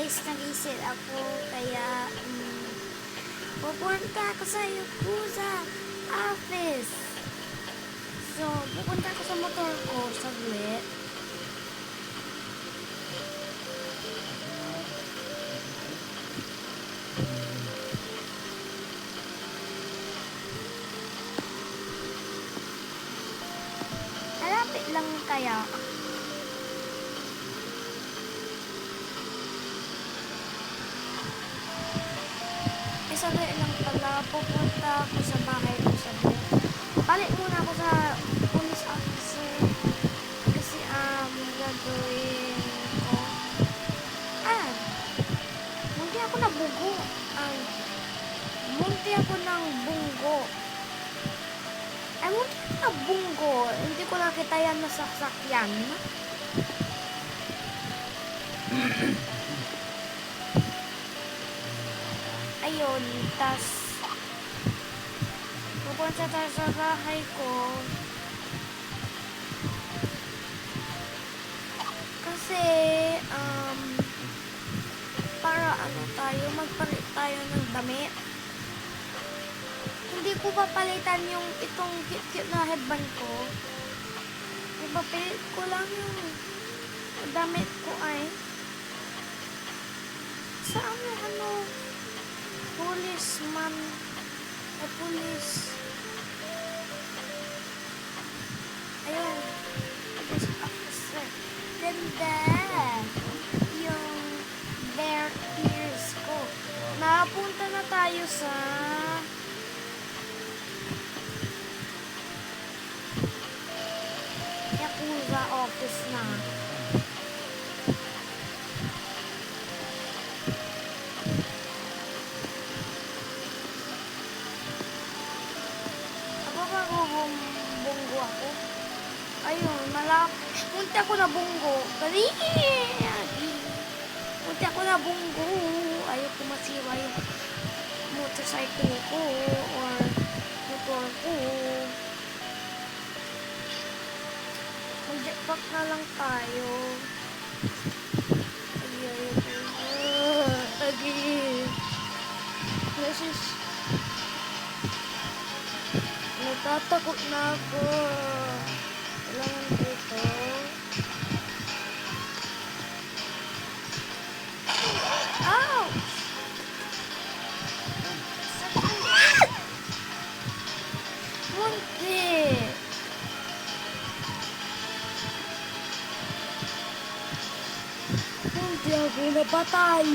guys, nag-isit ako kaya pupunta ako sa Yakuza office. So, pupunta ako sa motor ko saglit. Malapit lang kaya. Saglit lang pala, pupunta ako sa bahay ko saglit. Balik muna ako sa police officer kasi gagawin ko. Munti ako nabugo. Munti ako ng bunggo. Munti ako na bunggo. Hindi ko nakita yan na sasakyan. Ayun, tas pupunta tayo sa bahay ko kasi para tayo, magpalit tayo ng damit. Hindi ko papalitan yung itong cute na headband ko. Ipapilit ko lang yung damit ko ay saan yung policeman o police. Ayun. Police officer. Ganda. Yung bare ears ko. Napunta na tayo sa Yakuza office na. Bunggo ako. Ayun, munti ako na bunggo. Munti ako na bunggo. Ayaw ko masiwa yung motorcycle ko or motor ko. Mag-jetpack na lang tayo. Natatakot na ako. Kailangan dito. Ow! Sakit! Munti! Munti ako napatay.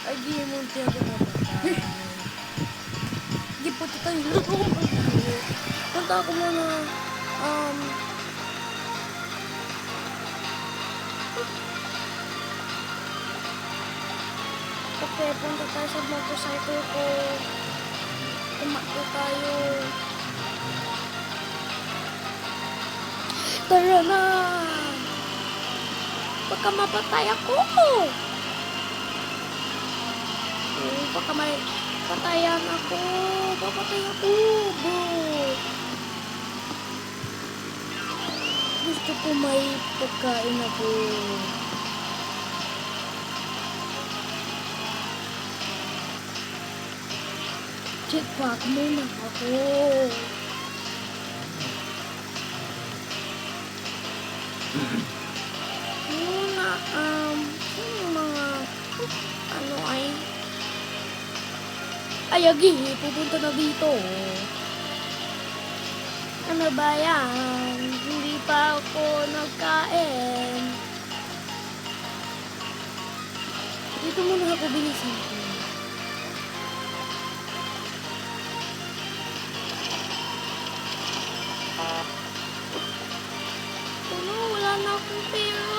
Agi, munti ako napatay. Agi, puti tayo. Punta ako muna, okay, punta tayo sa motorcycle ko. Tumakbo tayo. Tara na! Baka mapatay ako! Baka may patayan ako! Papatay ako! Gusto ko may pagkain ako. Jetpack muna ako. Muna, yung mga, agi, pupunta na dito. Ano ba yan? Hindi pa ako nagkain. Dito muna ako bilisan ko. Wala na akong pera.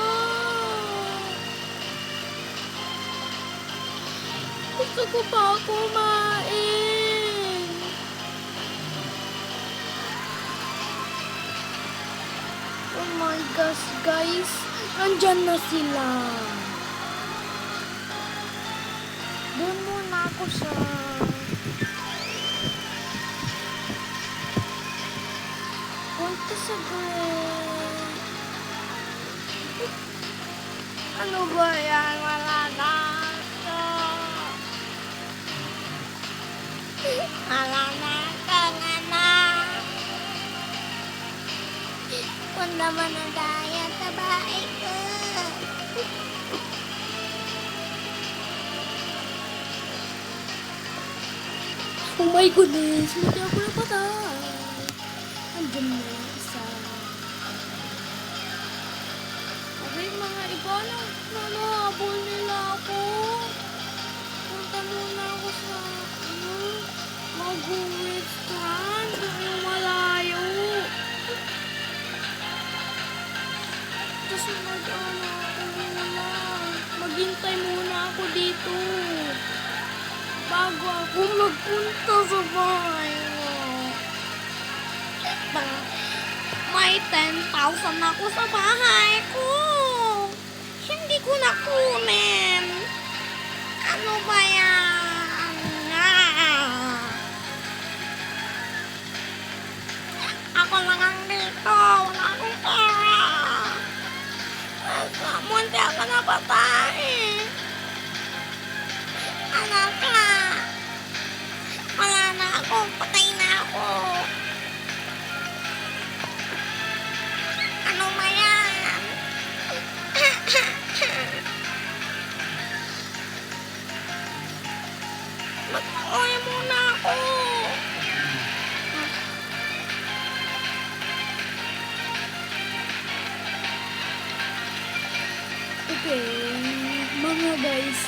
Gusto ko pa kumain. Oh my gosh, guys. Nandyan na sila. Doon muna ako sa punta sa Ano ba yan? Wala na. Wala na kang anak. Punta mo na tayo sa bahay ko. Oh my goodness, hindi ako napatay. Andiyan na yung isa. Sabi mga iba na nanahabol nila ako. Punta muna ako sa mag-restaurant. Yung malayo. Tapos maghintay muna ako dito. Bago ako magpunta sa bahay mo. May 10,000 ako sa bahay ko. Hindi ko nakunin. Ano ba yan? Ako lang dito. Wala akong pera. Munti ako napatay. Anak ka. Wala na ako. Patay na ako. Ano ba yan? Mag-uwi muna ako. Okay, mga guys,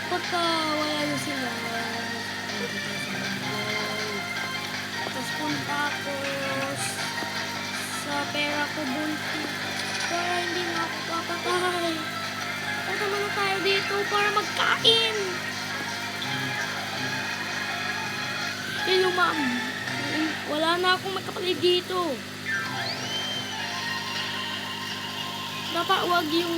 pagka wala na sila, tapos punta ako sa pera ko bunti para hindi na ako papatay. Punta muna tayo dito para magkain. Hello ma'am, wala na akong magkapalit dito. Dapat wag yung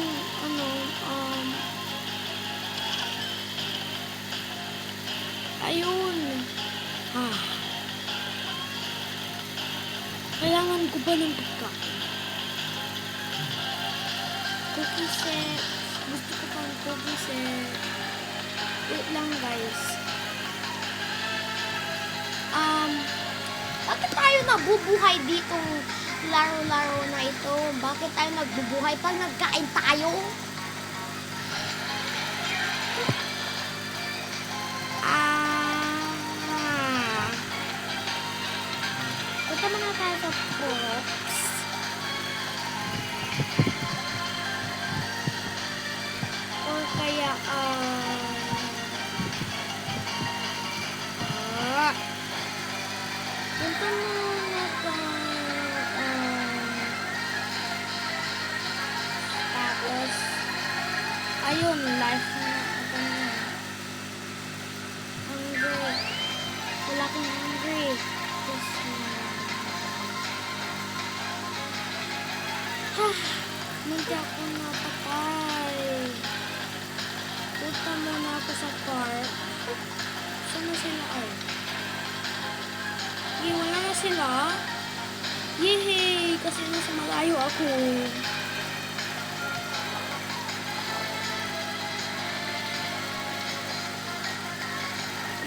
ayun. Kailangan ko ba ng pagkain? Cookie set. Gusto ko pang cookie set. Wait lang guys. Bakit tayo nabubuhay ditong laro-laro na ito? Bakit tayo nagbubuhay pag nagkain tayo? Punta muna tayo sa props. Or kaya, punta muna tayo, tapos, ayun, life na, hungry. Wala akong hungry. Munti ako napatay. Punta muna ako sa park. Saan na sila ay? Wala na sila. Yehey! Kasi nasa malayo ako.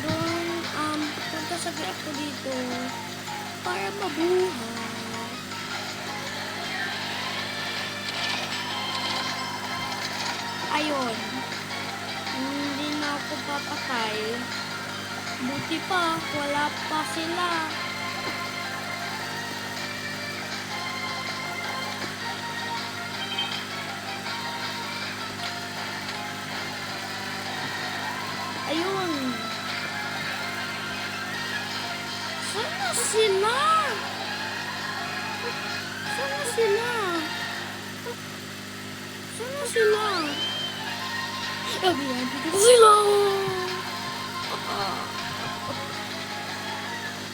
Doon, punta sa grab ko dito para mabuhay. Ayun. Hindi na ako papatay. Buti pa, wala pa sila. Ayun. Sana sila? Sana sila? Sana sila? Sabi yan, dito sila!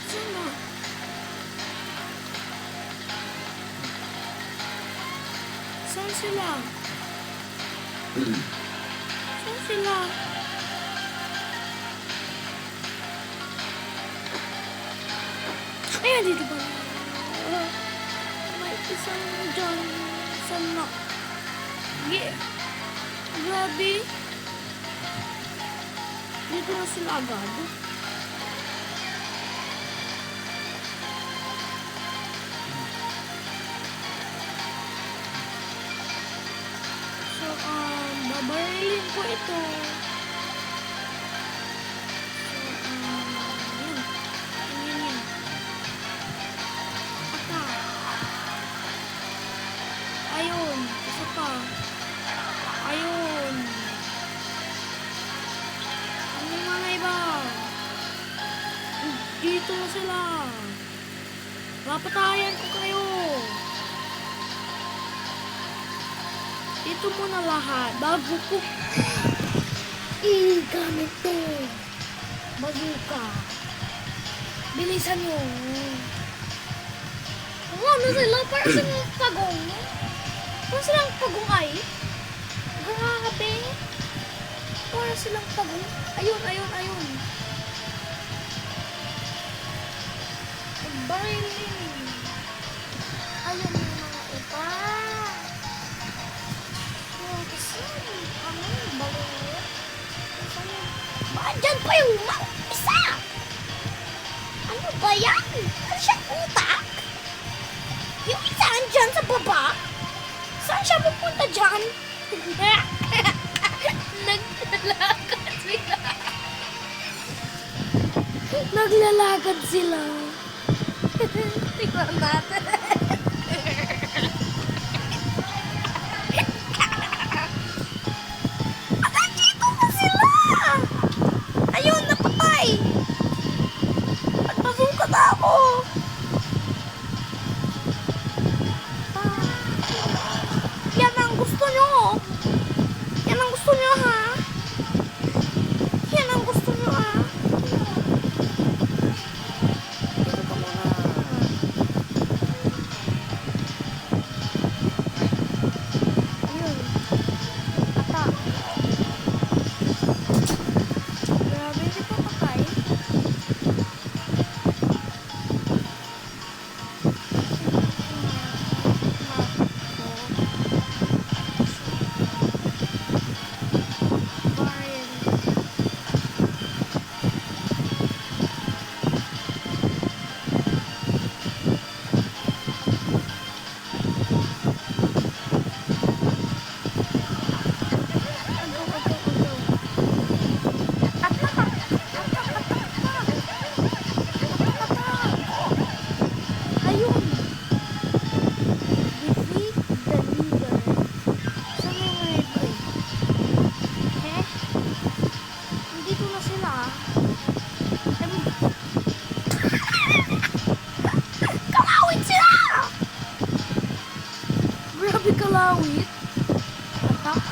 Sana? Saan sila? Saan sila? Ayan, dito ba? May isang dyan. Sana? Grabe. Dito na sila agad. Barilin ko ito. So, yun. Ata. Ayun. Isa pa. Ayun. Ano yung mga iba? Dito na sila. Papatayan ko kayo. Ito muna lahat. Bago ko gamit to. Bazooka. Bilisan nyo. Ano sila? Parang silang pagong. Parang silang pagong ay. Grabe. Parang silang pagong. Ayun. Barilin. Ayun yung mga iba. Kasi, barilin. Dyan pa yung isa. Ano ba yan? Ano siyang utak? Yung isa andyan sa baba? Saan siya pupunta dyan? Naglalakad sila. Tingnan natin. Nandito na sila! Ayun, napatay! Nagpasuka na ako! Yan ang gusto nyo! Yan ang gusto nyo, ha? Yan ang gusto nyo, ha? Dito ka muna. Ayun. Ata. Grabe, hindi pa patay. Kalawit. Atak.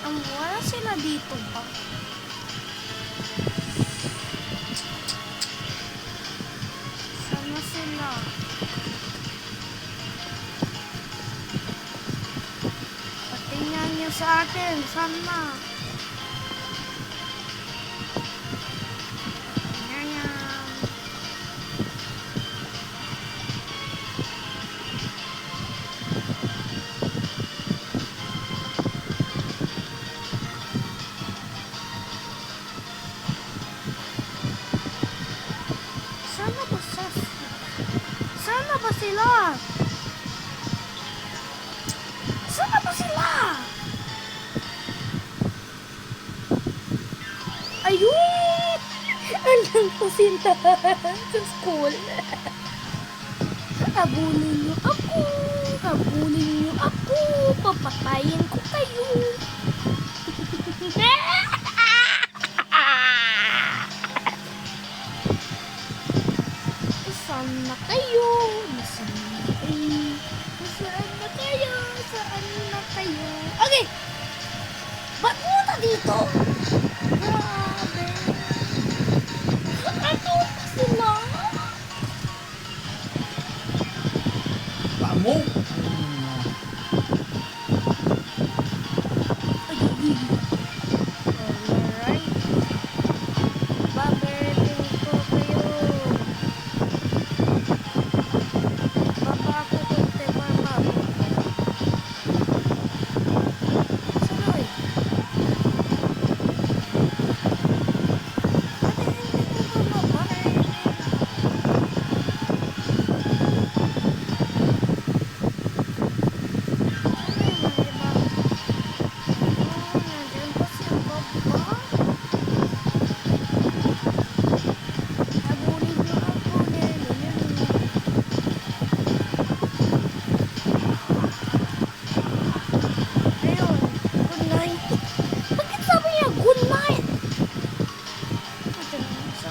Wala sila dito ba? Sana sila. Patingnan nyo sa akin. Sana. Ganyan. Sana ba sila? Sana ba sila? ko sila sa school. Habulin niyo ako! Habulin niyo ako! Papatayin ko kayo! Saan na kayo? Nasaan na kayo? Nasaan na kayo? Saan na kayo? Okay! Ba't pumunta dito? Grabe! Ano pa sila? Kamu? Alright. Babarating ko kayo. Baba ako kunti, mama. Sanoy. Ate, hindi ko ba mabarating? Ano yung mga iba? Oh, nandiyan pa si Papa. Habulin niyo ako, lelelele. Ayun, good night. Bakit sabi niya good night? Ito na, isa.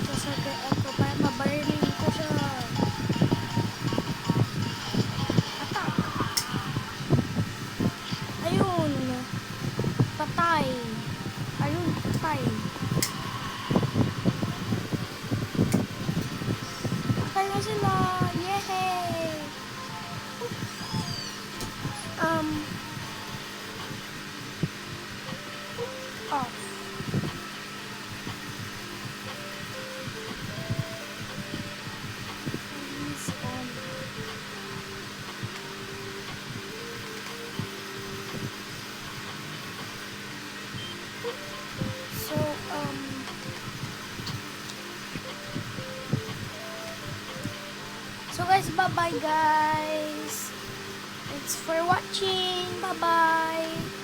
Sasagay ako para mabarilin ko siya. Atak. Ayun. Patay. Ayun, patay. Patay na sila. Yehey! Off. Please on. So, so guys, bye-bye guys. Thanks for watching. Bye-bye.